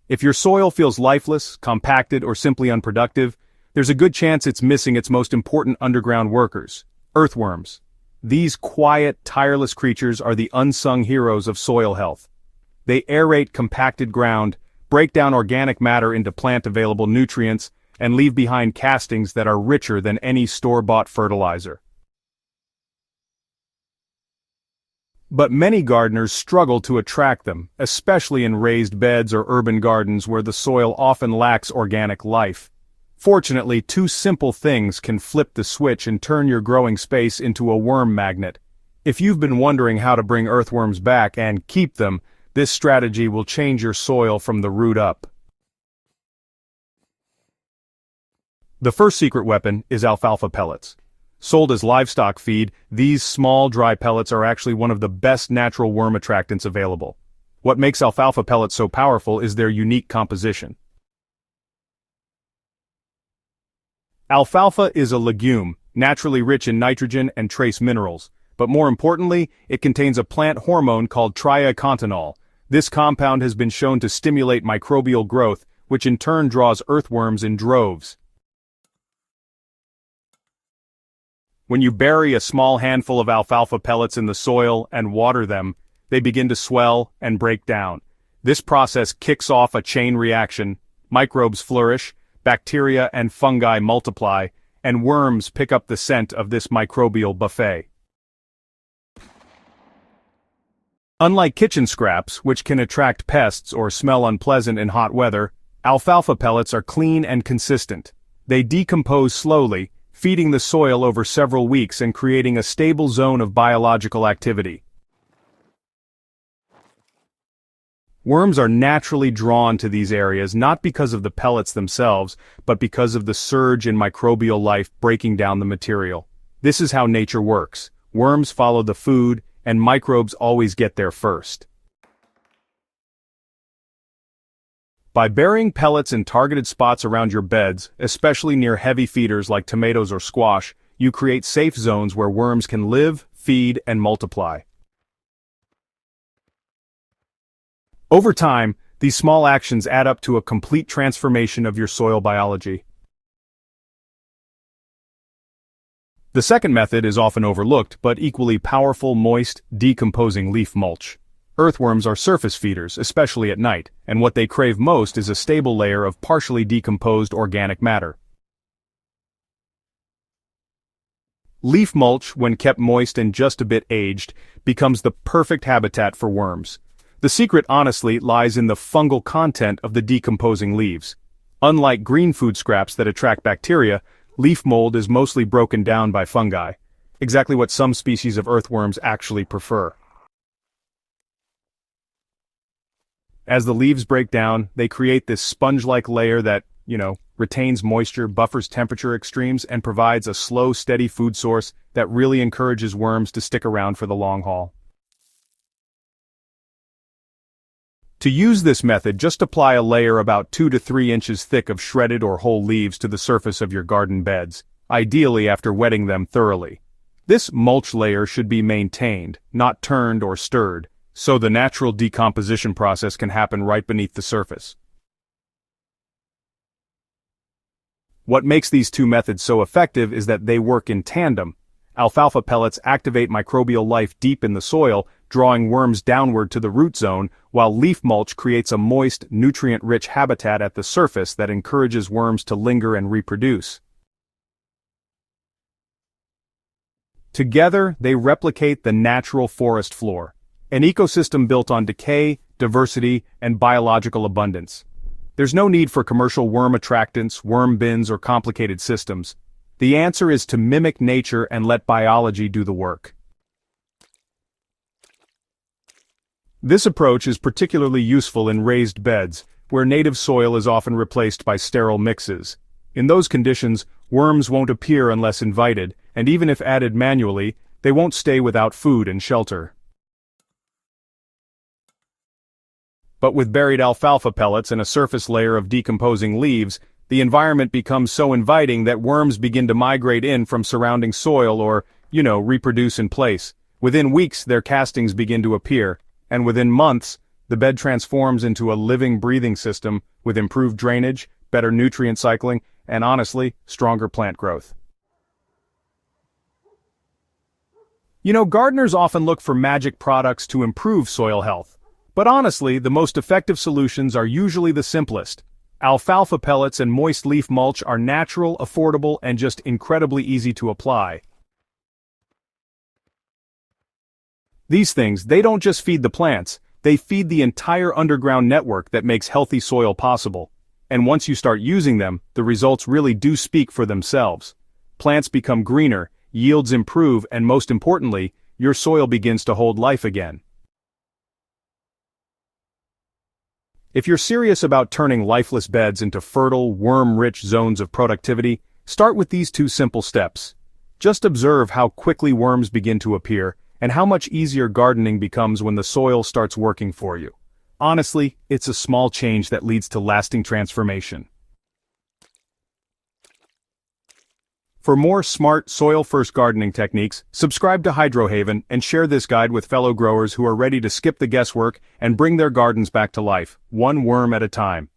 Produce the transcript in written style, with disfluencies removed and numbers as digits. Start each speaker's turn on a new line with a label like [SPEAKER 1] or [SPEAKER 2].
[SPEAKER 1] If your soil feels lifeless, compacted, or simply unproductive, there's a good chance it's missing its most important underground workers, earthworms. These quiet, tireless creatures are the unsung heroes of soil health. They aerate compacted ground, break down organic matter into plant-available nutrients, and leave behind castings that are richer than any store-bought fertilizer. But many gardeners struggle to attract them, especially in raised beds or urban gardens where the soil often lacks organic life. Fortunately, two simple things can flip the switch and turn your growing space into a worm magnet. If you've been wondering how to bring earthworms back and keep them, this strategy will change your soil from the root up. The first secret weapon is alfalfa pellets. Sold as livestock feed, these small, dry pellets are actually one of the best natural worm attractants available. What makes alfalfa pellets so powerful is their unique composition. Alfalfa is a legume, naturally rich in nitrogen and trace minerals, but more importantly, it contains a plant hormone called triacontanol. This compound has been shown to stimulate microbial growth, which in turn draws earthworms in droves. When you bury a small handful of alfalfa pellets in the soil and water them, they begin to swell and break down. This process kicks off a chain reaction, microbes flourish, bacteria and fungi multiply, and worms pick up the scent of this microbial buffet. Unlike kitchen scraps, which can attract pests or smell unpleasant in hot weather, alfalfa pellets are clean and consistent. They decompose slowly, feeding the soil over several weeks and creating a stable zone of biological activity. Worms are naturally drawn to these areas not because of the pellets themselves, but because of the surge in microbial life breaking down the material. This is how nature works. Worms follow the food, and microbes always get there first. By burying pellets in targeted spots around your beds, especially near heavy feeders like tomatoes or squash, you create safe zones where worms can live, feed, and multiply. Over time, these small actions add up to a complete transformation of your soil biology. The second method is often overlooked but equally powerful: moist, decomposing leaf mulch. Earthworms are surface feeders, especially at night, and what they crave most is a stable layer of partially decomposed organic matter. Leaf mulch, when kept moist and just a bit aged, becomes the perfect habitat for worms. The secret, honestly, lies in the fungal content of the decomposing leaves. Unlike green food scraps that attract bacteria, leaf mold is mostly broken down by fungi, exactly what some species of earthworms actually prefer. As the leaves break down, they create this sponge-like layer that, retains moisture, buffers temperature extremes, and provides a slow, steady food source that really encourages worms to stick around for the long haul. To use this method, just apply a layer about 2 to 3 inches thick of shredded or whole leaves to the surface of your garden beds, ideally after wetting them thoroughly. This mulch layer should be maintained, not turned or stirred, so the natural decomposition process can happen right beneath the surface. What makes these two methods so effective is that they work in tandem. Alfalfa pellets activate microbial life deep in the soil, drawing worms downward to the root zone, while leaf mulch creates a moist, nutrient-rich habitat at the surface that encourages worms to linger and reproduce. Together, they replicate the natural forest floor, an ecosystem built on decay, diversity, and biological abundance. There's no need for commercial worm attractants, worm bins, or complicated systems. The answer is to mimic nature and let biology do the work. This approach is particularly useful in raised beds, where native soil is often replaced by sterile mixes. In those conditions, worms won't appear unless invited, and even if added manually, they won't stay without food and shelter. But with buried alfalfa pellets and a surface layer of decomposing leaves, the environment becomes so inviting that worms begin to migrate in from surrounding soil or, reproduce in place. Within weeks, their castings begin to appear, and within months, the bed transforms into a living, breathing system with improved drainage, better nutrient cycling, and honestly, stronger plant growth. Gardeners often look for magic products to improve soil health. But honestly, the most effective solutions are usually the simplest. Alfalfa pellets and moist leaf mulch are natural, affordable, and just incredibly easy to apply. These things, they don't just feed the plants, they feed the entire underground network that makes healthy soil possible. And once you start using them, the results really do speak for themselves. Plants become greener, yields improve, and most importantly, your soil begins to hold life again. If you're serious about turning lifeless beds into fertile, worm-rich zones of productivity, start with these 2 simple steps. Just observe how quickly worms begin to appear, and how much easier gardening becomes when the soil starts working for you. Honestly, it's a small change that leads to lasting transformation. For more smart, soil-first gardening techniques, subscribe to HydroHaven and share this guide with fellow growers who are ready to skip the guesswork and bring their gardens back to life, one worm at a time.